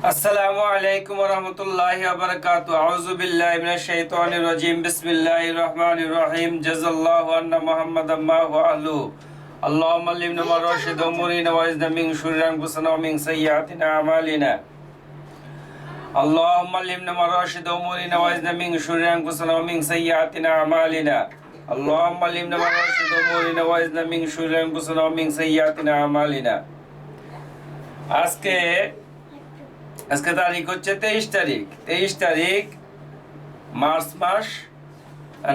আসসালামু আলাইকুম ওয়া রাহমাতুল্লাহি ওয়া বারাকাতুহু আউযু বিল্লাহি মিনাশ শাইতানির রাজিম বিসমিল্লাহির রহমানির রহিম জাযাল্লাহু আন্না মুহাম্মাদাম মা ওয়া আহলু আল্লাহুম্মা আল্লিমনা মা রাশিদ উমুরিনা ওয়া ইজনা মিন শুররি আনফুসিনা ওয়া মিন সাইয়্যাতিনা আমালিনা আল্লাহুম্মা আল্লিমনা মা রাশিদ উমুরিনা ওয়া ইজনা মিন শুররি আনফুসিনা ওয়া মিন সাইয়্যাতিনা আমালিনা আল্লাহুম্মা আল্লিমনা মা রাশিদ উমুরিনা ওয়া ইজনা মিন শুররি আনফুসিনা ওয়া মিন সাইয়্যাতিনা আমালিনা আজকে আজকে তারিখ হচ্ছে 23 তারিখ মার্চ মাস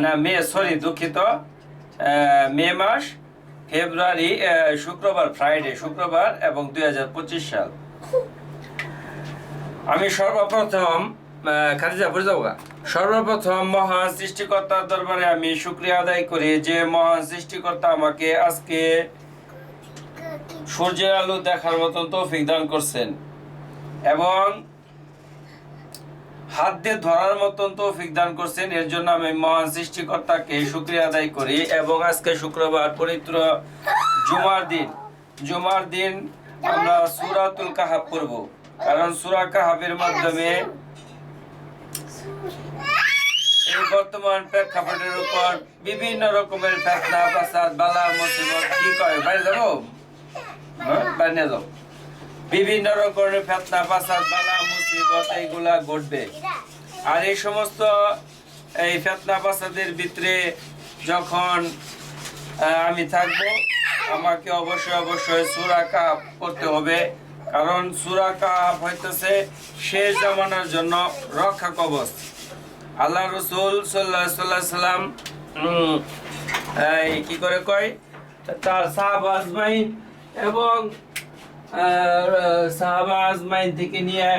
না মে সরি দুঃখিত মে মাস ফেব্রুয়ারি শুক্রবার শুক্রবার এবং 2025 সাল। আমি সর্বপ্রথম মহান সৃষ্টিকর্তার দরবারে আমি শুকরিয়া আদায় করি যে মহান সৃষ্টিকর্তা আমাকে আজকে সূর্যের আলো দেখার মতন তৌফিক দান করছেন এবং হাত দিয়ে ধরার মতন তৌফিক দান করছেন। এর জন্য আমি মহান সৃষ্টিকর্তাকে শুকরিয়া আদায় করি। এবং আজকে শুক্রবার পবিত্র জুমার দিন আমরা সূরাতুল কাহাফ পড়ব, কারণ সূরা কাহাফের মাধ্যমে এই বর্তমান প্রেক্ষাপটের উপর বিভিন্ন রকমের ফিতনা ফাসাদ বালা মুসিবত কি কয় বাইরে যাবো বাইরে যাও বিভিন্ন রকমের ফিতনা ফাসাদ বালা মুসিবত এইগুলা ঘটবে। আর এই সমস্ত এই ফিতনা ফাসাদের ভিতরে যখন আমি থাকব আমাকে অবশ্যই সূরা কাহাফ পড়তে হবে, কারণ সূরা কাহাফ হইতেছে শেষ জামানার জন্য রক্ষা কবচ। আল্লাহ রাসূল সাল্লাল্লাহু আলাইহি সাল্লাম কি করে কয় তার সাহাবা আজমাইন এবং সাহাবা আজমাইন থেকে নিয়ে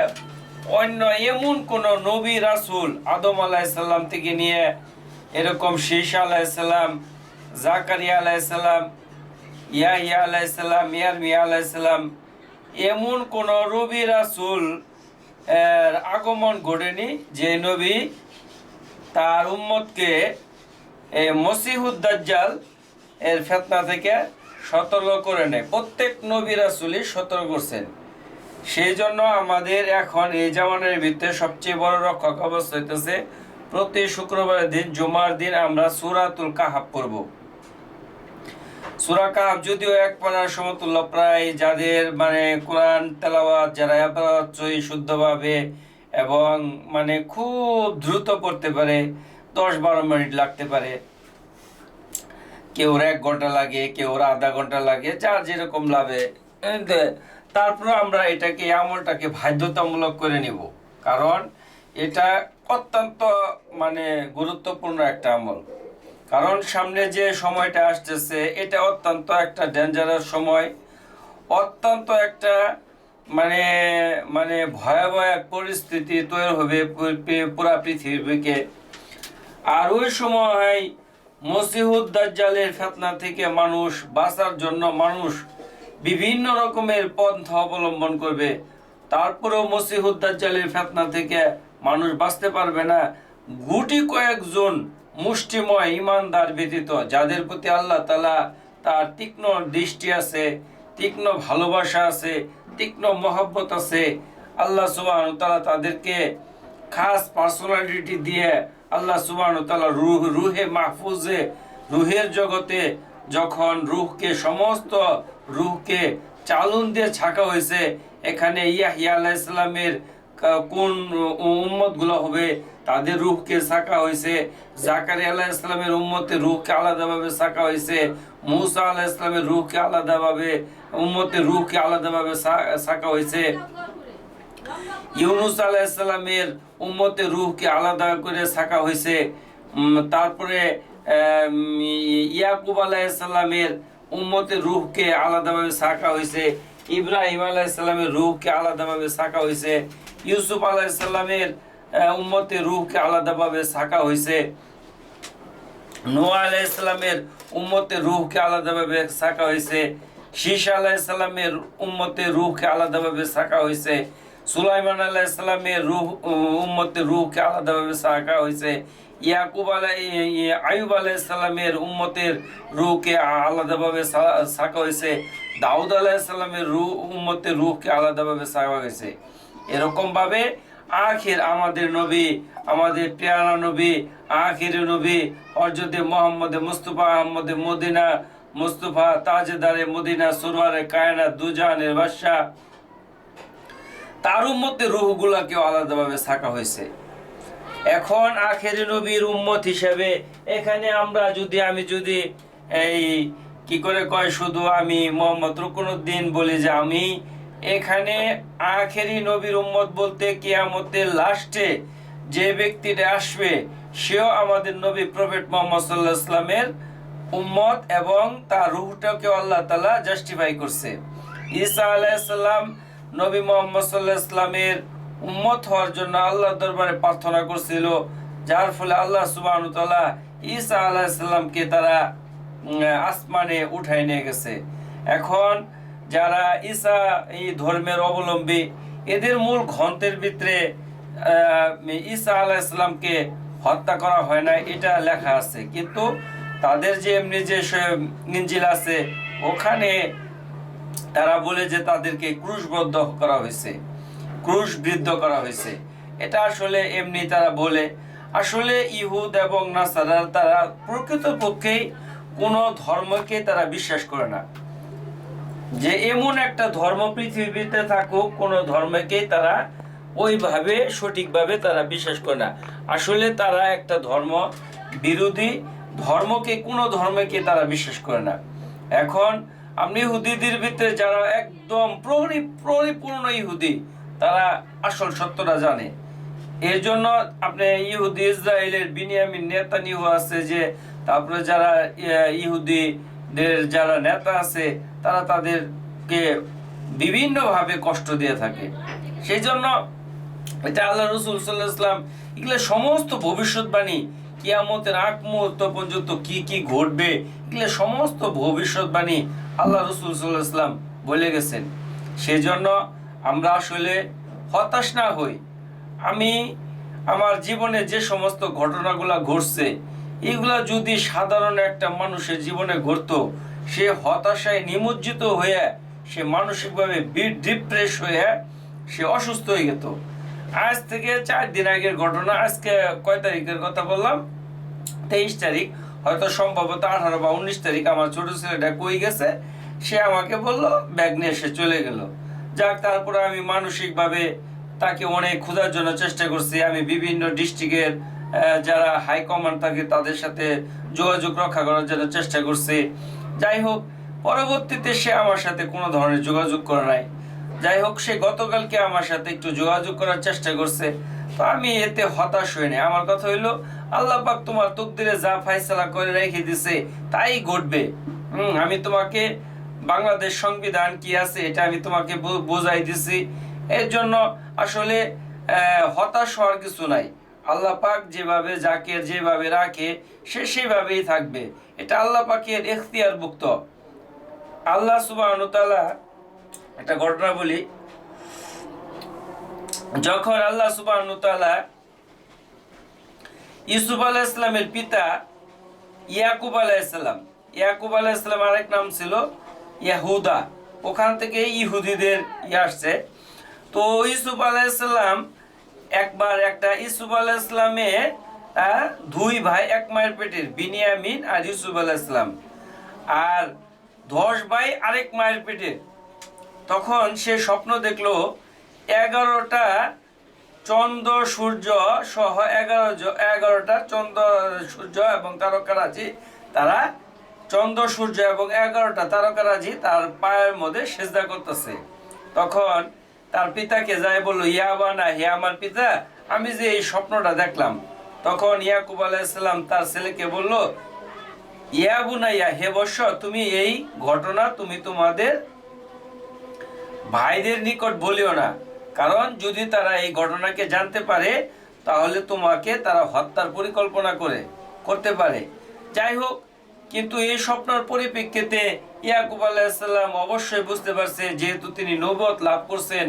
অন্য এমন কোন নবী রাসূল আদম আলাইহিস সালাম থেকে নিয়ে এরকম শীশা আলাইহিস সালাম, জাকারিয়া আলাইহিস সালাম, ইয়াহইয়া আলাইহিস সালাম, ইয়ারমিয়া আলাইহিস সালাম এমন কোন নবী রাসূল আগমন ঘটেনি যে নবী তার উম্মতকে মসিহুদ দাজ্জাল এর ফিতনা থেকে সতর্ক করে নেয়। প্রত্যেক নবী রাসূলই সতর্ক করছেন। সেই জন্য আমাদের এখন এই জামানার ভিতরে সবচেয়ে বড় রক্ষা কবচ হইতেছে প্রতি শুক্রবারের দিন জুমার দিন আমরা সূরাতুল কাহাফ পড়ব। সূরা কাহাফ যদিও এক পারার সমতুল্য, প্রায় যাদের মানে কোরআন তেলাওয়াত যারা শুদ্ধভাবে এবং মানে খুব দ্রুত পড়তে পারে 10-12 মিনিট লাগতে পারে, কেউ 1 ঘন্টা লাগে, কেউ আধা ঘন্টা লাগে, যার যেরকম লাগে। তারপর আমরা এটাকে আমলটাকে বাধ্যতামূলক করে নিব, কারণ এটা অত্যন্ত মানে গুরুত্বপূর্ণ একটা আমল। কারণ সামনে যে সময়টা আসতেছে এটা অত্যন্ত একটা ডেঞ্জারাস সময়, অত্যন্ত একটা মানে মানে ভয়াবহ এক পরিস্থিতি তৈরি হবে পুরা পৃথিবীকে। আর ওই সময় মসিহুদ দাজ্জালের ফিতনা থেকে মানুষ বাঁচার জন্য মানুষ বিভিন্ন রকমের পন্থা অবলম্বন করবে, তারপরেও মসিহুদ দাজ্জালের ফিতনা থেকে মানুষ বাঁচতে পারবে না। গুটি কয়েকজন মুষ্টিময় ইমানদার ব্যতীত, যাদের প্রতি আল্লাহ তাআলা তার তীক্ষ্ণ দৃষ্টি আছে, তীক্ষ্ণ ভালোবাসা আছে, তীক্ষ্ণ মহব্বত আছে, আল্লাহ সুবহানাহু ওয়া তাআলা তাদেরকে খাস পার্সোনালিটি দিয়ে আল্লাহ সুবহানাহু ওয়া তাআলা রুহে মাহফুজে রুহের জগতে যখন সমস্ত রুহকে চালন দিয়ে ছাকা হয়েছে, এখানে ইয়াহইয়া আলাইহিস সালামের কোন উম্মতগুলো হবে তাদের রুহকে ছাকা হয়েছে, জাকারিয়া আলাইহিস সালামের উম্মতের রুহকে আলাদাভাবে ছাকা হয়েছে, মূসা আলাইহিস সালামের রুহকে আলাদাভাবে ছাকা হয়েছে, ইউনুস আলাইহিস সালামের উম্মতের রূহকে আলাদা করে ছাকা হয়েছে, তারপরে ইয়াকুব আলাইহিস সালামের উম্মতের রূহকে আলাদাভাবে ছাকা হয়েছে, ইব্রাহিম আলাইহিস সালামের রূহকে আলাদাভাবে ছাকা হয়েছে, ইউসুফ আলাইহিস সালামের উম্মতের রূহকে আলাদাভাবে ছাকা হয়েছে, নূহ আলাইহিস সালামের উম্মতের রূহকে আলাদাভাবে ছাকা হয়েছে, শীশা আলাইহিস সালামের উম্মতের রূহকে আলাদাভাবে ছাকা হয়েছে, সুলাইমান আলাইহিস সালামের উম্মতের রূহকে আলাদাভাবে ছাকা হয়েছে, আইয়ুব আলাইহিস সালামের উম্মতের রূহকে আলাদাভাবে ছাকা হয়েছে, দাউদ আলাইহিস সালামের উম্মতের রূহকে আলাদাভাবে ছাকা হয়েছে। এরকম ভাবে আমাদের নবী, আমাদের পেয়ারা নবী, আখির নবী হযরত মুহাম্মদ মুস্তাফা আহমদ মদিনা মুস্তাফা তাজদারে মদিনা সুরওয়ারে কায়নাত দুজাহানের বাদশা, তার উম্মতের রূহগুলোকে আলাদাভাবে ছাকা হয়েছে। এখন আখেরি নবীর উম্মত হিসেবে এখানে আমি যদি এই কি করে কয় শুধু আমি মোহাম্মদ রুকনুদ্দিন বলি যে আমি এখানে আখেরি নবীর উম্মত বলতে কিয়ামতের লাস্টে যে ব্যক্তিটা আসবে সেও আমাদের নবী প্রফেট মুহাম্মদ সাল্লাল্লাহু আলাইহি ওয়াসাল্লামের উম্মত এবং তার রূহটাকে আল্লাহ তাআলা জাস্টিফাই করছে। ঈসা আলাইহিস সালাম নবী মুহাম্মদ সাল্লাল্লাহু আলাইহি ওয়াসাল্লামের উম্মত হওয়ার জন্য আল্লাহর দরবারে প্রার্থনা করছিল, যার ফলে আল্লাহ সুবহানাহু ওয়া তাআলা ঈসা আলাইহিস সালামকে তারা আসমানে উঠায় নিয়ে গেছে। এখন যারা ঈসা এই ধর্মের অবলম্বী, এদের মূল গ্রন্থের ভিতরে ঈসা আলাইহিস সালামকে হত্যা করা হয় না এটা লেখা আছে, কিন্তু তাদের যে এমনি যে ইনজিল আছে ওখানে তারা বলে যে তাদেরকে ক্রুশবদ্ধ করা হয়েছে, ক্রুশবিদ্ধ করা হয়েছে। এটা আসলে এমনি তারা বলে। আসলে ইহুদ এবং নাসারা তারা প্রকৃতপক্ষেই কোনো ধর্মকে তারা বিশ্বাস করে না, যে এমন একটা ধর্ম পৃথিবীতে থাকুক কোনো ধর্মকেই তারা ওইভাবে সঠিকভাবে তারা বিশ্বাস করে না। আসলে তারা একটা ধর্ম বিরোধী, ধর্মকে কোনো ধর্মকে তারা বিশ্বাস করে না। এখন আপনি ইহুদিদের ভিতরে যারা একদম পরিপূর্ণ ইহুদি, তারা আসল সত্যটা জানে। এর জন্য আপনি ইহুদি ইসরায়েলের বিনিয়ামিন নেতানিয়াহু আছে, যে তারপরে যারা ইহুদিদের যারা নেতা আছে তারা তাদেরকে বিভিন্নভাবে কষ্ট দিয়ে থাকে। সেই জন্য এটা আল্লাহ রাসূল সাল্লাল্লাহু আলাইহি ওয়াসাল্লাম এগুলো সমস্ত ভবিষ্যৎবাণী, কিয়ামতের আগ মুহূর্ত পর্যন্ত কি কি ঘটবে এগুলো সমস্ত ভবিষ্যৎবাণী আল্লাহ রাসূল সাল্লাল্লাহু আলাইহি ওয়াসাল্লাম বলে গেছেন। সেই জন্য আমরা আসলে হতাশ না হই। আমি আমার জীবনে যে সমস্ত ঘটনাগুলো ঘটছে এগুলা যদি সাধারণ একটা মানুষের জীবনে ঘটতো, সে হতাশায় নিমজ্জিত হয়ে সে মানসিকভাবে ডিপ্রেস হয়ে সে অসুস্থ হয়ে যেত। আজ থেকে 4 দিন আগের ঘটনা, আজকে কয় তারিখের কথা বললাম, 23 তারিখ, হয়তো সম্ভবত 18 বা 19 তারিখ আমার ছোট ছেলেটা কই গেছে, সে আমাকে বললো ব্যাগ নিয়ে সে চলে গেল। যাক, তারপরে আমি মানসিকভাবে তাকে অনেক খোঁজার জন্য চেষ্টা করছি। আমি বিভিন্ন ডিস্ট্রিক্টের যারা হাই কমান্ড থাকে তাদের সাথে যোগাযোগ রক্ষা করার জন্য চেষ্টা করছি। যাই হোক, পরবর্তীতে সে আমার সাথে কোনো ধরনের যোগাযোগ করে নাই। যাই হোক, সে গতকালকে আমার সাথে একটু যোগাযোগ করার চেষ্টা করছে, তো আমি এতে হতাশ হইনি। আমার কথা হইলো, আল্লাহ পাক তোমার তকদিরে যা ফায়সালা করে রেখে দিছে তাই ঘটবে। আমি তোমাকে বাংলাদেশ সংবিধান কি আছে এটা আমি তোমাকে বোঝাই দিছি। এর জন্য আসলে হতাশ হওয়ার কিছু নাই। আল্লাহ পাক যেভাবে যাকে যেভাবে রাখে সে সেভাবেই থাকবে, এটা আল্লাহ পাকের এখতিয়ারভুক্ত। আল্লাহ সুবহানাহু ওয়া তাআলা একটা ঘটনা বলি। যখন আল্লাহ সুবহানাহু ওয়া তাআলা ইউসুফ আলাইহিস সালামের পিতা ইয়াকুব আলাইহিস সালাম আরেক নাম ছিল ইয়াহুদা, ওখান থেকে ইহুদিদের আসছে। তো ইউসুফ আলাইহিস সালাম ইউসুফ আলাইহিস সালামের 2 ভাই এক মায়ের পেটের, বিনিয়ামিন আর ইউসুফ আলাইহিস সালাম, আর 10 ভাই আরেক মায়ের পেটের। তখন সে স্বপ্ন দেখলো 11টা চন্দ্র সূর্য সহ 11টা চন্দ্র সূর্য এবং তারকারাজি, তারা চন্দ্র সূর্য এবং 11টা তারকারাজি তার পায়ের মধ্যে সেজদা করতেছে। তখন তার পিতাকে যায় বলল, ইয়াবানা, হে আমার পিতা, আমি যে এই স্বপ্নটা দেখলাম। তখন ইয়াকুব আলাইহিস সালাম তার ছেলেকে বলল, ইয়াবুনাইয়া, হে বৎস, তুমি এই ঘটনা তুমি তোমাদের ভাইদের নিকট বলিও না, কারণ যদি তারা এই ঘটনাকে জানতে পারে তাহলে তোমাকে তারা হত্যার পরিকল্পনা করতে পারে। যাই হোক, কিন্তু এই স্বপ্নের পরিপ্রেক্ষিতে ইয়াকুব আলাইহিস সালাম অবশ্যই বুঝতে পারছে, যেহেতু তিনি নবুয়ত লাভ করছেন,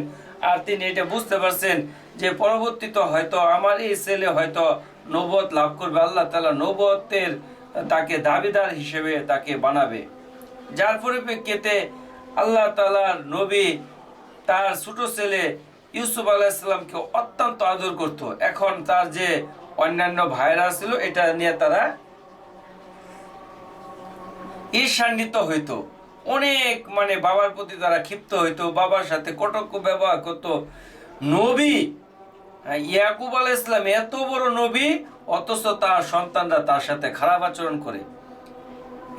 আর তিনি এটা বুঝতে পারছেন যে পরবর্তীতে হয়তো আমার এই ছেলে হয়তো নবুয়ত লাভ করবে, আল্লাহ তাআলা নবুয়তের তাকে দাবিদার হিসেবে তাকে বানাবে। যার পরিপ্রেক্ষিতে আল্লাহ তাআলার নবী তার ছোট ছেলে ইউসুফ আলাইহিসসালামকে অত্যন্ত আদর করত। এখন তার যে অন্যান্য ভাইরা ছিল এটা নিয়ে তারা ঈর্ষান্বিত হইতো, অনেক মানে বাবার প্রতি তারা ক্ষিপ্ত হইতো, বাবার সাথে কটক্ষ ব্যবহার করতো। নবী ইয়াকুব আলাইহিস সালাম এত বড় নবী, অথচ তার সন্তানরা তার সাথে খারাপ আচরণ করে।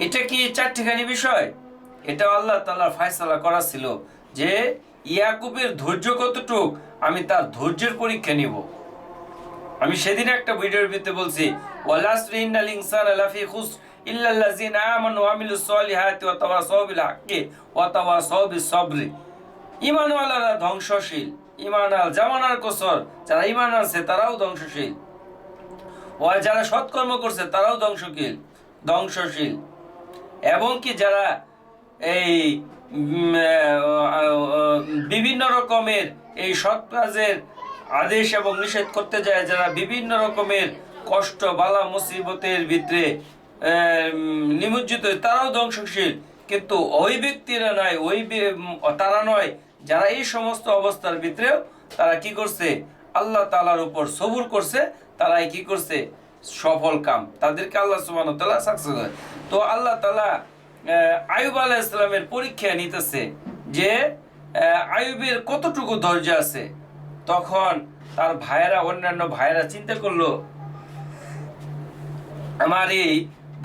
এটা কি চারটিখানি বিষয়? এটা আল্লাহ তাআলার ফয়সালা করা ছিল যে ইয়াকুবের ধৈর্য কতটুক, আমি তার ধৈর্যের পরীক্ষা নিব। আমি সেদিন একটা ভিডিওর ভিতরে বলছি, ওয়ালাসরি ইন্নাল ইনসানা লাফি খুসর ইল্লাল্লাযিনা আমানু ওয়া আমিলুস সলিহাতি ওয়া তাওয়াসাউ বিল হাক্কি ওয়া তাওয়াসাউ বিস সবরি। ঈমানওয়ালারা ধ্বংসশীল, ঈমানাল জামানার কসর, যারা ঈমান আছে তারাও ধ্বংসশীল, ও যারা সৎকর্ম করছে তারাও ধ্বংসশীল। এবং কি যারা এই বিভিন্ন রকমের এই সৎ কাজের আদেশ এবং নিষেধ করতে যায়, যারা বিভিন্ন রকমের কষ্ট বালা মুসিবতের ভিতরে নিমজ্জিত, তারাও ধ্বংসশীল। কিন্তু ওই ব্যক্তিরা নয়, তারা নয় যারা এই সমস্ত অবস্থার ভিতরেও তারা কি করছে, আল্লাহ তাআলার উপর সবুর করছে, তারাই কি করছে, সফল কাম, তাদেরকে আল্লাহ সুবহানাহু ওয়া তাআলা সাকসেস করে। তো আল্লাহ তাআলা আইয়ুব আলাইহিস সালামের পরীক্ষা নিতেছে যে আইয়ুবের কতটুকু ধৈর্য আছে। তখন তার অন্যান্য ভাইরা চিন্তা করলো, আমার এই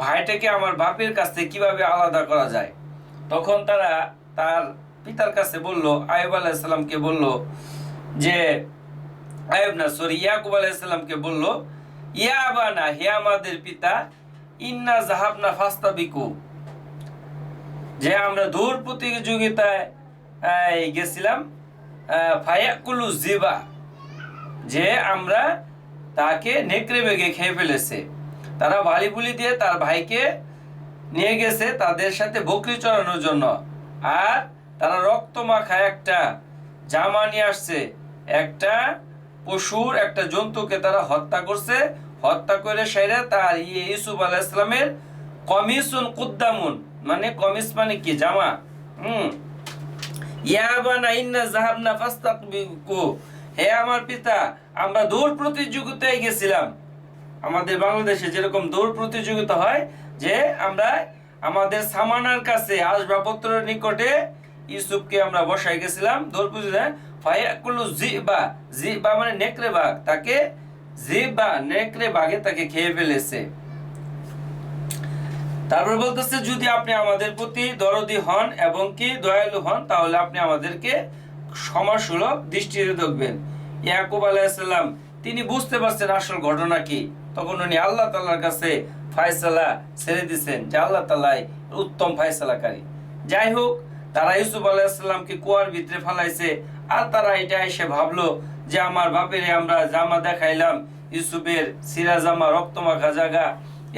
ভাইটাকে আমার বাপের কাছ থেকে কিভাবে আলাদা করা যায়। তখন তারা তার পিতার কাছে বলল, আইয়ুব আলাইহিস সালামকে বলল যে ইয়াকুব আলাইহিস সালামকে বলল, ইয়া আবানা, হে আমাদের পিতা, ইন্না যাহাবনা ফাস্তাবিকু, যে আমরা দৌড় প্রতিযোগিতায় গেছিলাম, ফায়াকুলু জিবা, যে আমরা তাকে নেকড়ে বেগে খেয়ে ফেলেছে। তারা বালি বুলি দিয়ে তার ভাইকে নিয়ে গেছে তাদের সাথে বকরি চড়ানোর জন্য, আর তারা রক্ত মাখা একটা জামা নিয়ে আসছে, একটা পশুর একটা জন্তুকে তারা হত্যা করছে। হত্যা করে সেরে তার ইউসুফ আলাইহিস সালামের কমিসুন কুদ্দামুন, মানে কমিস মানে কি, জামা। ইয়াবানা ইন্না যাহাবনা ফাস্তাকবিকু, হে আমার পিতা, আমরা দৌড় প্রতিযোগিতায় গেছিলাম। আমাদের বাংলাদেশে যেরকম দৌড় প্রতিযোগিতা হয়, যে আমরা আমাদের সামানার কাছে আসবাবপত্রের নিকটে ইউসুফকে আমরা বসাই গেছিলাম দৌড় প্রতিযোগিতায়। ফায়াকুলু জিবা, জিবা মানে নেকড়ে বাঘ, তাকে জিবা নেকড়ে বাঘে তাকে খেয়ে ফেলেছে। তারপর বলতেছে, যদি আপনি আমাদের প্রতি দরদি হন এবং কি দয়ালু হন, তাহলে আপনি আমাদেরকে ক্ষমাসুলভ দৃষ্টিতে দেখবেন। ইয়াকুব আলাইহিস সালাম তিনি বুঝতে পারছেন আসল ঘটনা কি। তখন উনি আল্লাহ তাআলার কাছে ফয়সালা ছেড়ে দিয়েছেন, যে আল্লাহ তাআলাই উত্তম ফয়সালাকারী। যাই হোক, তারা ইউসুফ আলাইহিস সালামকে কুয়ার ভিতরে ফালাইছে, আর তারা এটা এসে ভাবলো যে আমার বাপেরে আমরা জামা দেখাইলাম, ইউসুফের সিরা জামা, রক্তমাখা জায়গা,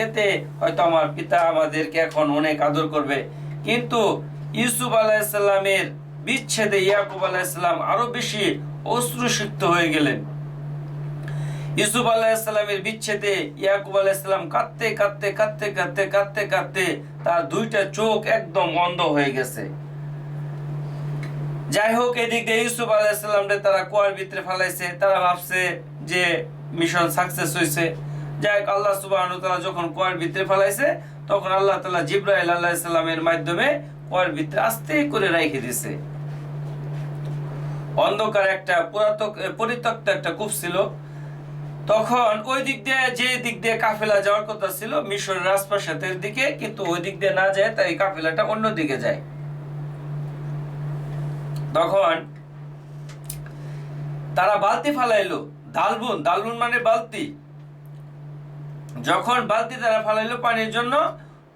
এতে হয়তো আমার পিতা আমাদেরকে এখন অনেক আদর করবে। কিন্তু ইউসুফ আলাইহিস সালামের বিচ্ছেদে ইয়াকুব আলাইহিস সালাম আরো বেশি অশ্রুসিক্ত হয়ে গেলেন। ইউসুফ আলাইহিস সালামের বিচ্ছেদে ইয়াকুব আলাইহিস সালাম কাঁদতে কাঁদতে কাঁদতে কাঁদতে কাঁদতে কাঁদতে তার দুইটা চোখ একদম অন্ধ হয়ে গেছে। যাই হোক, এদিক দিয়ে ইউসুফ আলাইহিস সালামকে তারা কুয়ার ভিতরে ফালাইছে, তারা ভাবছে যে মিশন সাকসেস হয়েছে। যাই হোক, আল্লাহ সুবহানাহু ওয়া তাআলা যখন কুয়ার ভিতরে ফালাইছে, তখন আল্লাহ তাআলা জিবরাইল আলাইহিস সালামের মাধ্যমে কুয়ার ভিতরে আস্তে করে রেখে দিয়েছে। অন্ধকার একটা পরিত্যক্ত একটা কূপ ছিল। তখন ওই দিক দিয়ে, যে দিক দিয়ে কাফেলা যাওয়ার কথা ছিল মিশরের রাজপ্রাসাদের দিকে, কিন্তু ওই দিক দিয়ে না যায়, তাই কাফেলাটা অন্য দিকে যায়। তখন তারা বালতি ফালাইলো, দালবুন মানে বালতি। যখন বালতি তারা ফালাইলো পানির জন্য,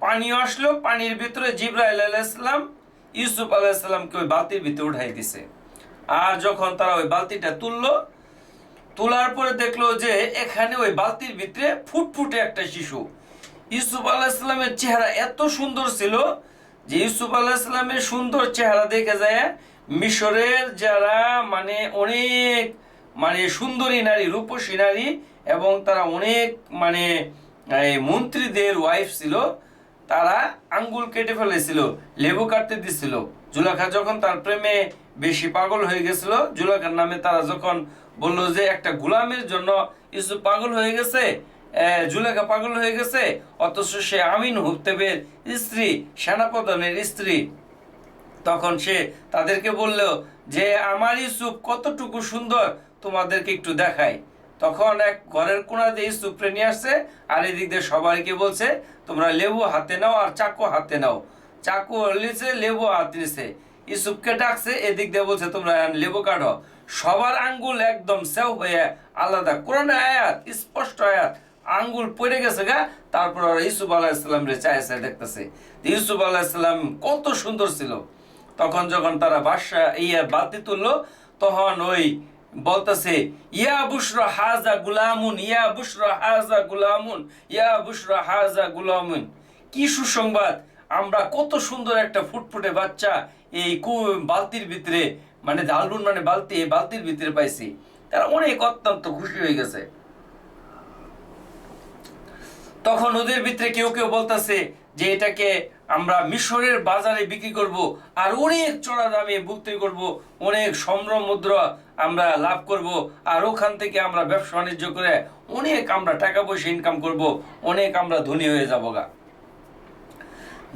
পানি আসলো, পানির ভিতরে জিবরাইল আলাইহিস সালাম ইউসুফ আলাইহিস সালামকে ওই বালতির ভিতরে উঠাই দিছে। আর যখন তারা ওই বালতিটা তোলার পরে দেখলো যে এখানে ওই বালতির ভিতরে ফুটফুটে একটা শিশু। ইউসুফ আলাইহিস সালামের চেহারা এত সুন্দর ছিল যে ইউসুফ আলাইহিস সালামের সুন্দর চেহারা দেখে যায় মিশরের যারা মানে অনেক মানে সুন্দরী নারী, রূপসী নারী, এবং তারা অনেক মানে মন্ত্রীদের ওয়াইফ ছিল, তারা আঙ্গুল কেটে ফেলেছিল, লেবু কাটতে দিছিল। জুলেখা যখন তার প্রেমে বেশি পাগল হয়ে গেছিল, জুলেখার নামে তারা যখন বললো যে একটা গোলামের জন্য ইউসুফ পাগল হয়ে গেছে, জুলেখা পাগল হয়ে গেছে, অথচ সে আমিন হুতেবের স্ত্রী, সেনাপ্রধানের স্ত্রী, তখন সে তাদেরকে বলল যে আমার ইউসুফ কতটুকু সুন্দর তোমাদেরকে একটু দেখায়। তখন এক ঘরের কোণা দিয়ে ইউসুফরে নিয়ে আসছে, আর এদিক দিয়ে সবাইকে বলছে তোমরা লেবু হাতে নাও আর চাকু হাতে নাও। চাকু লিছে, লেবু হাতে নিছে, ইউসুফকে ডাকছে, এদিক দিয়ে বলছে তোমরা লেবু কাটো। সবার আঙ্গুল একদম সেও হয়ে আলাদা, কোরআনে আয়াত, স্পষ্ট আয়াত, আঙ্গুল পড়ে গেছে গা। তারপর ইউসুফ আলাইহিসসালাম রে চায় চায় দেখতেছে ইউসুফ আলাইহিসসালাম কত সুন্দর ছিল। তখন যখন তারা বাদশা বালতি তুললো, তখন ওই বলতেছে ইয়া বুশরা হাজা গুলামুন, ইয়া বুশরা হাজা গুলামুন, ইয়া বুশরা হাজা গুলামুন। কি সুসংবাদ, আমরা কত সুন্দর একটা ফুটফুটে বাচ্চা এই বালতির ভিতরে, মানে দালবুন মানে বালতি, এই বালতির ভিতরে পাইছি। তারা অনেক অত্যন্ত খুশি হয়ে গেছে। তখন ওদের ভিতরে কেউ কেউ বলতেছে যে এটাকে আমরা মিশরের বাজারে বিক্রি করব, আর অনেক চড়া দামে বিক্রি করব, অনেক সম্র মুদ্রা আমরা লাভ করব, আর ওখান থেকে আমরা ব্যবসা বাণিজ্য করে অনেক আমরা টাকা পয়সা ইনকাম করব, অনেক আমরা ধনী হয়ে যাব গা।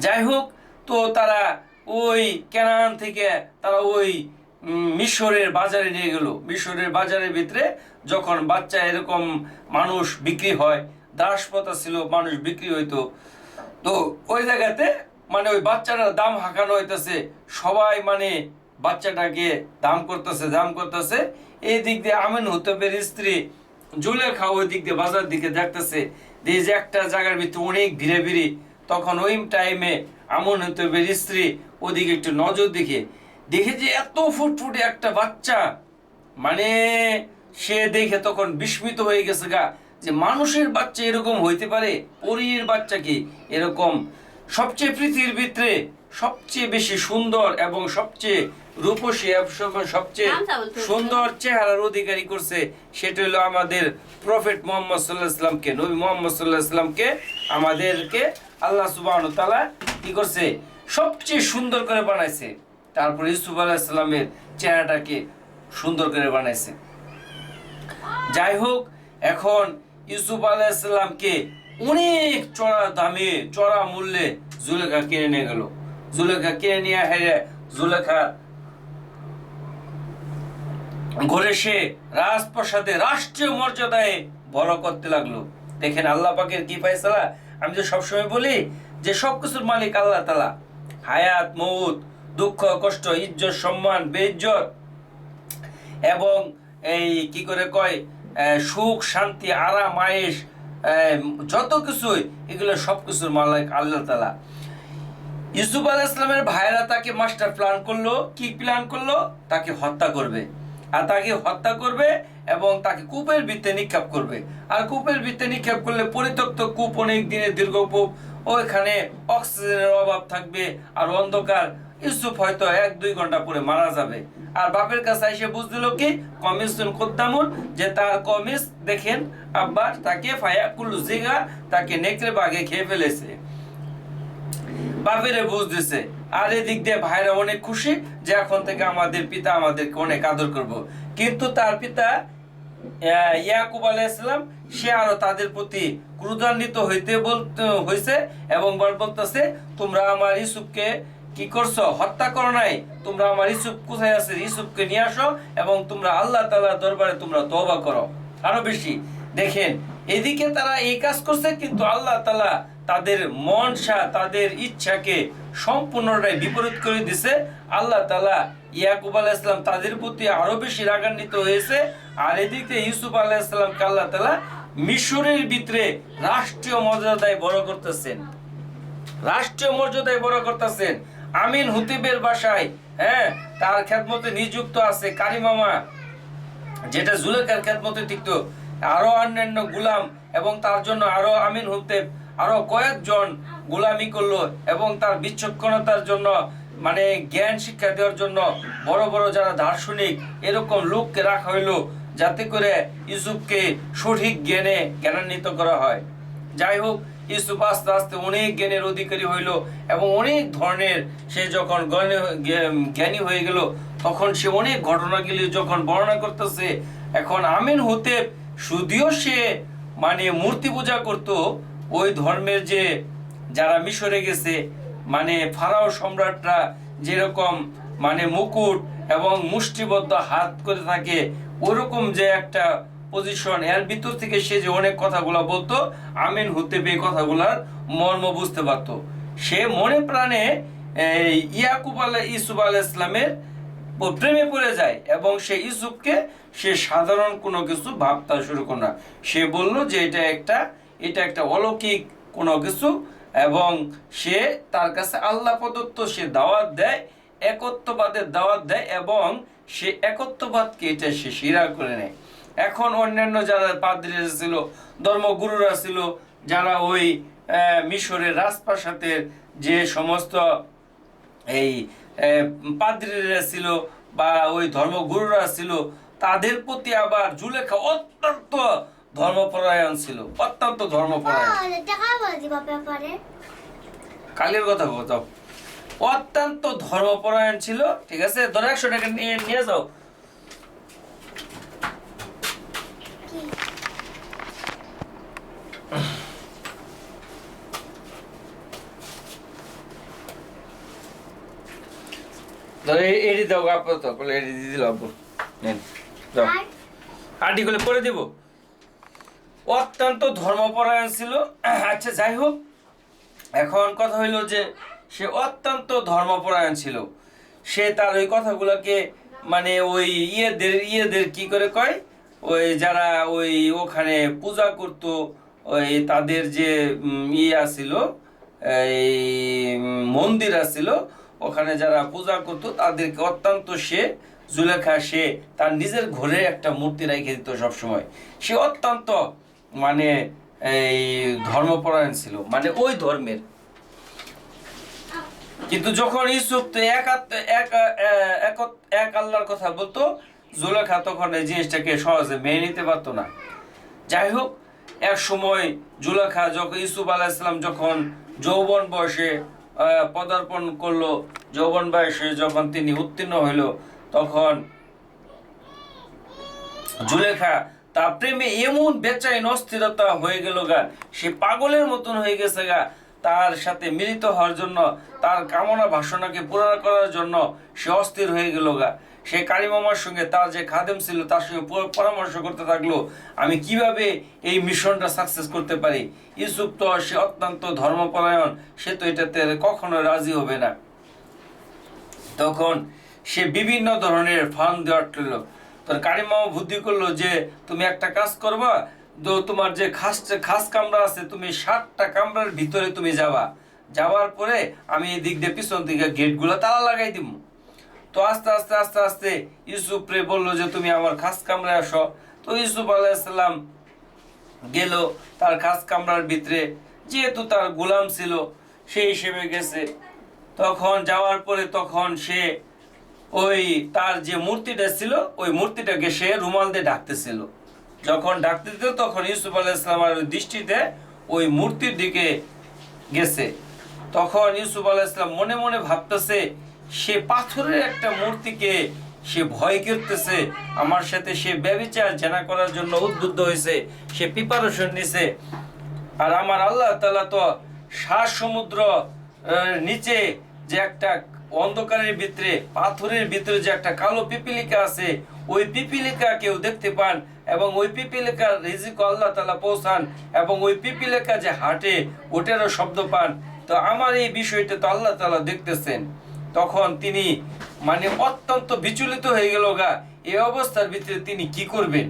যাই হোক, তো তারা ওই কেনান থেকে তারা ওই মিশরের বাজারে নিয়ে গেল। মিশরের বাজারের ভিতরে যখন বাচ্চা এরকম মানুষ বিক্রি হয়, দাসপ্রথা ছিল, মানুষ বিক্রি হইতো, তো ওই জায়গাতে মানে ওই বাচ্চাটার দাম হাঁকানো হইতেছে, সবাই মানে বাচ্চাটাকে দাম করতেছে। এই দিক দিয়ে আমিন হুতেবের স্ত্রী জুলেখা ওই দিক দিয়ে বাজার দিকে দেখতেছে যে একটা জায়গার ভিতরে অনেক ভিড়ে ভিড়ি। তখন ওই টাইমে আমিন হুতেবের স্ত্রী ওদিকে একটু নজর দেখে যে এত ফুটফুটে একটা বাচ্চা, মানে সে দেখে তখন বিস্মিত হয়ে গেছে গা, যে মানুষের বাচ্চা এরকম হইতে পারে, পরীর বাচ্চা কি এরকম। সবচেয়ে পৃথিবীর ভিতরে সবচেয়ে বেশি সুন্দর এবং সবচেয়ে রূপসী সবচেয়ে সুন্দর চেহারার অধিকারী করছে, সেটা হলো আমাদের প্রফেট মুহাম্মদ সাল্লাল্লাহু আলাইহি ওয়াসাল্লামকে, নবী মুহাম্মদ সাল্লাল্লাহু আলাইহি ওয়াসাল্লামকে আমাদেরকে আল্লাহ সুবহানাহু ওয়া তাআলা কি করছে, সবচেয়ে সুন্দর করে বানাইছে। তারপর ইউসুফ আলাইহিস সালামের চেহারাটাকে সুন্দর করে বানাইছে। যাই হোক, এখন ইউসুফ আলাইহিস সালামকে অনেক চড়া দামে, চড়া মূল্যে জুলেখা কিনে নিয়ে গেল। জুলেখা কিনে নিয়ে হেরে জুলেখা ঘরে সে রাজপ্রাসাদে রাষ্ট্রীয় মর্যাদায় বড় করতে লাগলো। দেখেন আল্লাহ পাকের কি ফয়সালা। আমি তো সবসময় বলি যে সবকিছুর মালিক আল্লাহ তাআলা। হায়াত, মউত, দুঃখ, কষ্ট, ইজ্জত, সম্মান, বেইজ্জত এবং এই কি করে কয় সুখ, শান্তি, আরাম, আয়েশ, যত কিছুই, এগুলো সবকিছুর মালিক আল্লাহ তাআলা। ইউসুফ আলাইহিস সালামের ভাইরা তাকে মাস্টার প্ল্যান করলো। কি প্ল্যান করলো? তাকে হত্যা করবে, আর তাকে হত্যা করবে এবং তাকে কূপের ভিতরে নিক্ষেপ করবে। আর কূপের ভিতরে নিক্ষেপ করলে পরিত্যক্ত কূপ, অনেক দিনের দীর্ঘ কূপ, ওইখানে অক্সিজেনের অভাব থাকবে আর অন্ধকার। ইউসুফ হয়তো 1-2 ঘন্টা পরে মারা যাবে। আর বাপের কাছে এসে বুঝলো কি কমিসুন কুদ্দামুন, যে তার কমিস দেখেন আব্বা তাকে ফায়াকুল জিগা, তাকে নেকড়ে বাঘে খেয়ে ফেলেছে। বাপেরে বুঝ দিছে। আর এদিক দিয়ে ভাইরা অনেক খুশি যে এখন থেকে আমাদের পিতা আমাদেরকে অনেক আদর করব। কিন্তু তার পিতা ইয়াকুব আলাইহিস সালাম সে আরো তাদের প্রতি ক্রোধান্বিত হইছে এবং বলতেছে তোমরা আমার ইউসুফকে কি করছো? হত্যা করো নাই। তোমরা আমার ইউসুফ কোথায় আছে? ইউসুফকে নিয়ে আসো এবং তোমরা আল্লাহ তাআলার দরবারে তোমরা তওবা করো আরো বেশি। দেখেন এদিকে তারা এই কাজ করছে, কিন্তু আল্লাহ তাআলা তাদের মনসা, তাদের ইচ্ছাকে সম্পূর্ণটাই বিপরীত করে দিছে। আল্লাহ তাআলা ইয়াকুব আলাইহিস সালাম তাদের প্রতি আরো বেশি রাগান্বিত হয়েছে। আর এদিকে ইউসুফ আলাইহিস সালামকে আল্লাহ তাআলা মিশরের ভিতরে রাষ্ট্রীয় মর্যাদায় বড় করতেছেন, রাষ্ট্রীয় মর্যাদায় বড় করতেছেন। আমিন হুতেবের বাসায় তার খেদমতে নিযুক্ত আছে কারিমামা, যেটা জুলেখার খেদমতে টিকত, আরো অন্যান্য গোলাম, এবং তার জন্য আরো আমিন হুতেব আরো কয়েকজন গোলামি করলো এবং তার বিচক্ষণতার জন্য, মানে জ্ঞান শিক্ষা দেওয়ার জন্য বড় বড় যারা দার্শনিক এরকম লোককে রাখা হইলো, যাতে করে ইউসুফকে সঠিক জ্ঞানে জ্ঞানান্বিত করা হয়। যাই হোক, ইউসুফ আস্তে আস্তে অনেক জ্ঞানের অধিকারী হইল এবং অনেক ধরনের সে যখন জ্ঞানী হয়ে গেল তখন সে অনেক ঘটনাগুলি যখন বর্ণনা করতেছে। এখন আমিন হতে যদিও সে মানে মূর্তি পূজা করত, ওই ধর্মের যে যারা মিশরে গেছে মানে ফারাও সম্রাটরা যেরকম মানে মুকুট এবং মুষ্টিবদ্ধ হাত করে থাকে ওরকম যে একটা পজিশন, এর ভিতর থেকে সে যে অনেক কথাগুলো বলতো, আমিন হতে এই কথাগুলার মর্ম বুঝতে পারত। সে মনে প্রাণে ইউসুফ আলাইহিস ইসলামের প্রেমে পড়ে যায় এবং সে ইউসুফকে সে সাধারণ কোনো কিছু ভাবতে শুরু করে না। সে বলল যে এটা একটা অলৌকিক কোনো কিছু এবং সে তার কাছে আল্লাহ প্রদত্ত সে দাওয়াত দেয়, একত্ববাদের দাওয়াত দেয় এবং সে একত্ববাদকে এটা সে স্বীকার করে নেয়। এখন অন্যান্য যারা পাদ্রীরা ছিল, ধর্মগুরুরা ছিল, যারা ওই মিশরের রাজপ্রাসাদের যে সমস্ত এই পাদ্রীরা ছিল বা ওই ধর্মগুরুরা ছিল, তাদের প্রতি আবার জুলেখা অত্যন্ত ধর্মপরায়ণ ছিল, অত্যন্ত ধর্মপরায়ণ। কালের কথা বলতো, অত্যন্ত ধর্মপরায়ণ ছিল। ঠিক আছে, ধরো 100 টাকা নিয়ে যাও। এডি দাও আপাতত, এডি দিয়ে দিল আপু, নেন যাও, আর্টিকেলে পড়ে দিব। অত্যন্ত ধর্মপরায়ণ ছিল। আচ্ছা যাই হোক, এখন কথা হইল যে সে অত্যন্ত ধর্মপরায়ণ ছিল। সে তার ওই কথাগুলোকে মানে ওই ইয়েদের কি করে কয়, ওই যারা ওই ওখানে পূজা করতো, ওই তাদের যে ছিল এই মন্দির আছিল, ওখানে যারা পূজা করতো তাদেরকে অত্যন্ত সে জুলেখা সে তার নিজের ঘরে একটা মূর্তি রেখে দিত সবসময়। সে অত্যন্ত মানে এই ধর্মপরায়ণ ছিল, মানে ওই ধর্মের। কিন্তু যখন ইউসুফ তো এক আল্লাহর কথা বলতো, জুলেখা তখন এই জিনিসটাকে সহজে মেনে নিতে পারতো না। যাই হোক, এক সময় জুলেখা যখন ইউসুফ আলাইহিস সালাম যখন যৌবন বয়সে পদার্পণ করলো, যৌবন বয়সে যখন তিনি উত্তীর্ণ হইল, তখন জুলেখা তার প্রেমে এমন বেচাইন অস্থিরতা হয়ে গেল গা, সে পাগলের মতন হয়ে গেছে গা। তার সাথে মিলিত হওয়ার জন্য, তার কামনা বাসনাকে পূরণ করার জন্য সে অস্থির হয়ে গেল গা। সে কারিমামার সঙ্গে তার যে খাদেম ছিল তার সঙ্গে পরামর্শ করতে থাকলো, আমি কিভাবে এই মিশনটা সাকসেস করতে পারি। ইউসুফ তো সে অত্যন্ত ধর্মপরায়ণ, সে তো এটাতে কখনো রাজি হবে না। তখন সে বিভিন্ন ধরনের ফার্ম দেওয়ার করলো। তোর কারিমামা বুদ্ধি করলো যে তুমি একটা কাজ করবা, তো তোমার যে খাস কামরা আছে, তুমি 7টা কামরার ভিতরে তুমি যাওয়ার পরে আমি এই দিক দিয়ে পিছন দিকে গেটগুলো তালা লাগাই দিব। তো আস্তে আস্তে আস্তে আস্তে ইউসুফ রে বললো যে তুমি আমার খাস কামরায় আসো। তো ইউসুফ আলাইহিস সালাম গেল তার খাস কামরার ভিতরে, যেহেতু তার গোলাম ছিল সেই হিসেবে গেছে। তখন যাওয়ার পরে তখন সে ওই তার যে মূর্তিটা ছিল ওই মূর্তিটাকে সে রুমাল দিয়ে ডাকতেছিল। যখন ডাকতে দিত তখন ইউসুফ আলাইহিস সালামের দৃষ্টিতে ওই মূর্তির দিকে গেছে। তখন ইউসুফ আলাইহিস সালাম মনে মনে ভাবতেছে, সে পাথরের একটা মূর্তিকে সে ভয় করতেছে, আমার সাথে সে ব্যভিচার জেনা করার জন্য উদ্বুদ্ধ হয়েছে, সে প্রিপারেশন নিছে। আর আমার আল্লাহ তাআলা তো 7 সমুদ্র নিচে যে একটা অন্ধকারের ভিতরে পাথরের ভিতরে যে একটা কালো পিপিলিকা আছে, ওই পিপিলিকা কেউ দেখতে পান এবং ওই পিপিলিকার রিজিক আল্লাহ তাআলা পৌঁছান এবং ওই পিপিলিকা যে হাঁটে ওটারও শব্দ পান। তো আমার এই বিষয়টা তো আল্লাহ তাআলা দেখতেছেন। তখন তিনি মানে অত্যন্ত বিচলিত হয়ে গেল গা। এই অবস্থার ভিতরে তিনি কি করবেন,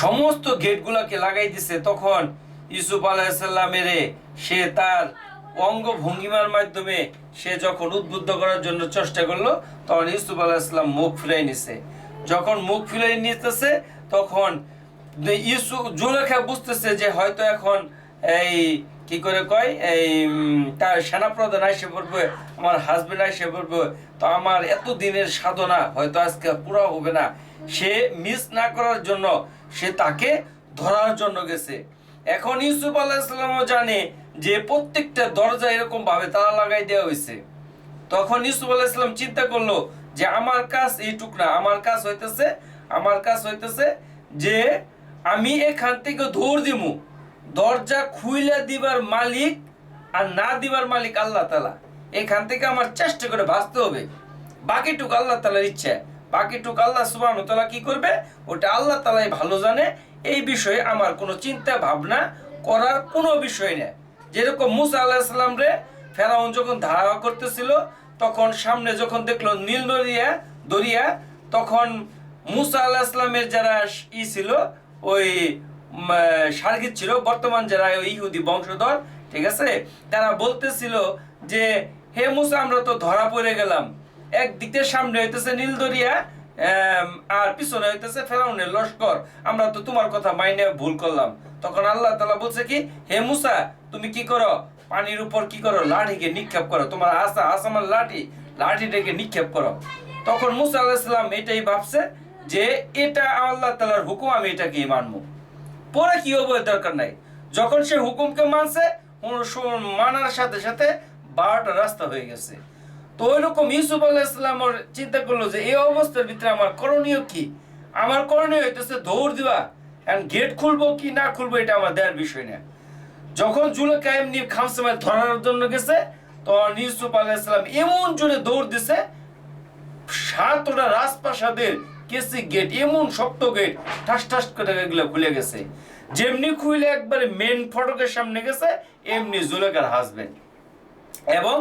সমস্ত গেটগুলোকে লাগাই দিছে। তখন ইউসুফ আলাইহিস সালামের সে তার অঙ্গ ভঙ্গিমার মাধ্যমে সে যখন উদ্বুদ্ধ করার জন্য চেষ্টা করলো, তখন ইউসুফ আলাইহিস সালাম মুখ ফিরাই নিছে। যখন মুখ ফিরাই নিতেছে তখন ইউসুফ জুলেখা বুঝতেছে যে হয়তো এখন এই কি করে কয় এই তার সেনাপ্রধান এসে পড়বে, আমার হাজবেন্ড এসে পড়বে, তো আমার এত দিনের সাধনা হয়তো আজকে পুরো হবে না। সে মিস না করার জন্য সে তাকে ধরার জন্য গেছে। এখন ইউসুফ আলাইহিস সালামও জানে যে প্রত্যেকটা দরজা এরকম ভাবে তালা লাগাই দেওয়া হয়েছে। তখন ইউসুফ আলাইহিস সালাম চিন্তা করলো যে আমার কাজ এইটুক না, আমার কাজ হইতেছে যে আমি এখান থেকে দৌড় দিমু। দরজা খুইলা দিবার মালিক আর না দিবার মালিক আল্লাহ তাআলা। এখান থেকে আমার চেষ্টা করে বাঁচতে হবে। বাকিটুক আল্লাহ তাআলার ইচ্ছা, বাকিটুক আল্লাহ সুবহানাহু ওয়া তাআলা কি করবে ওটা আল্লাহ তাআলাই ভালো জানে। এই বিষয়ে আমার কোনো চিন্তা ভাবনা করার কোনো বিষয় নেই। যেরকম মুসা আলাইহিস সালাম রে ফেরাউন যখন ধাওয়া করতেছিল, তখন সামনে যখন দেখলো নীল দরিয়া, তখন মুসা আলাইহিস সালামের যারা ছিল ওই সার্গিত ছিল, বর্তমান যারা ওই ইহুদি বংশধর, ঠিক আছে, তারা বলতেছিল যে হে মুসা আমরা তো ধরা পড়ে গেলাম, একদিকে সামনে হইতেছে নীল দরিয়া আর পিছনে হইতেছে ফেরাউনের লস্কর, আমরা তো তোমার কথা মাইনে ভুল করলাম। তখন আল্লাহ তাআলা বলছে কি, হে মুসা তুমি কি করো, পানির উপর কি করো, লাঠিকে নিক্ষেপ করো, তোমার আসামান লাঠিটাকে নিক্ষেপ করো। তখন মুসা আলাইহিস সালাম এটাই ভাবছে যে এটা আল্লাহ তাআলার হুকুম, আমি এটাকে মানবো, পরে কি হবে দরকার নাই। যখন সে হুকুমকে মানছে, মানার সাথে সাথে 12টা রাস্তা হয়ে গেছে। তো ওইরকম ইউসুফ আলাইহিস সালাম চিন্তা করলো যে এই অবস্থার ভিতরে আমার করণীয় কি। আমার করণীয় হইতেছে দৌড় দিবা, এন্ড গেট খুলবো কি না খুলবো এটা আমার দেওয়ার বিষয় না। যখন জুলেখা এমনি খামসামায় ধরার জন্য গেছে, তখন ইউসুফ আলাইহিস সালাম এমন জোরে দৌড় দিছে, 7টা রাজপ্রাসাদের কেসি গেট, এমন শক্ত গেট, ঠাস ঠাস করে এগুলো খুলে গেছে। যেমনি খুলে একবারে মেন ফটকের সামনে গেছে, এমনি জুলেখার হাজবেন্ড এবং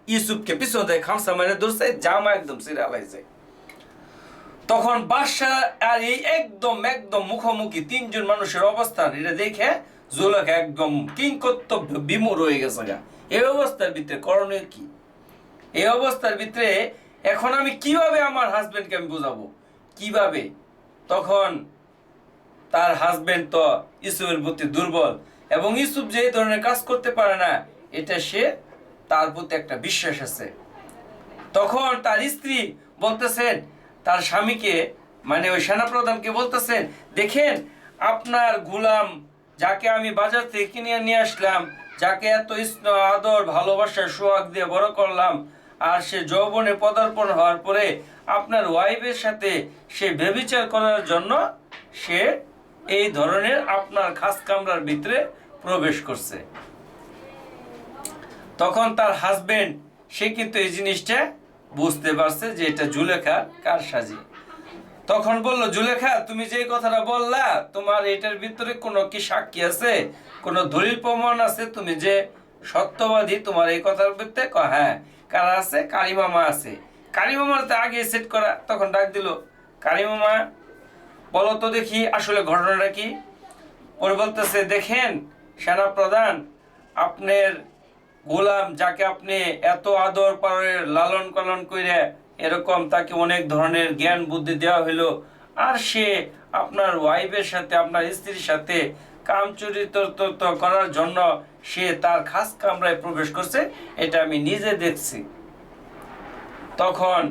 ইউসুফকে পিছন থেকে খামসা মেরে ধরছে, জামা একদম ছিঁড়ে ফেলাইছে। তখন বাদশা আর এই একদম মুখোমুখি 3জন মানুষের অবস্থান, এটা দেখে জুলেখা একদম কিংকর্ত বিমূঢ় হয়ে গেছে। এই অবস্থার ভিতরে করণীয় কি? এই অবস্থার ভিতরে এখন আমি কিভাবে আমার হাজবেন্ডকে আমি বোঝাবো, কিভাবে? তখন তার হাজবেন্ড তো ইউসুফের প্রতি দুর্বল, এবং ইউসুফ যে ধরনের কাজ করতে পারে না, এটা সে তার প্রতি একটা বিশ্বাস আছে। তখন তার স্ত্রী বলতেছেন তার স্বামীকে, মানে ওই সেনাপ্রধানকে বলতেছেন, দেখেন আপনার গোলাম যাকে আমি বাজার থেকে কিনে নিয়ে আসলাম, যাকে এত স্নেহ আদর ভালোবাসা সোহাগ দিয়ে বড় করলাম, আর সে যৌবনে পদার্পণ হওয়ার পরে আপনার ওয়াইফের সাথে সে ব্যভিচার করার জন্য সে এই ধরনের আপনার খাস কামরার ভিতরে প্রবেশ করছে। তখন তার হাজবেন্ড সে কিন্তু এই জিনিসটা বুঝতে পারছে যে এটা জুলেখার কারসাজি। তখন বলল, জুলেখা তুমি যে কথাটা বললা, তোমার এটার ভিতরে কোনো কি সাক্ষী আছে, কোনো দলিল প্রমাণ আছে, তুমি যে সত্যবাদী তোমার এই কথার ভিতরে? হ্যাঁ, কারা আছে? কারিমামা আছে। কারিমামার তো আগে সেট করা। তখন ডাক দিল, কারিমামা বলো তো দেখি আসলে ঘটনাটা কি। ওর বলতেছে, দেখেন সেনাপ্রধান, আপনার গোলাম যাকে আপনি এত আদর করে লালন পালন করে এরকম তাকে অনেক ধরনের জ্ঞান বুদ্ধি দেওয়া হইলো, আর সে আপনার ওয়াইফের সাথে, আপনার স্ত্রীর সাথে কামচরিত্র করার জন্য সে তার খাস কামরায় প্রবেশ করছে, এটা আমি নিজে দেখছি। তখন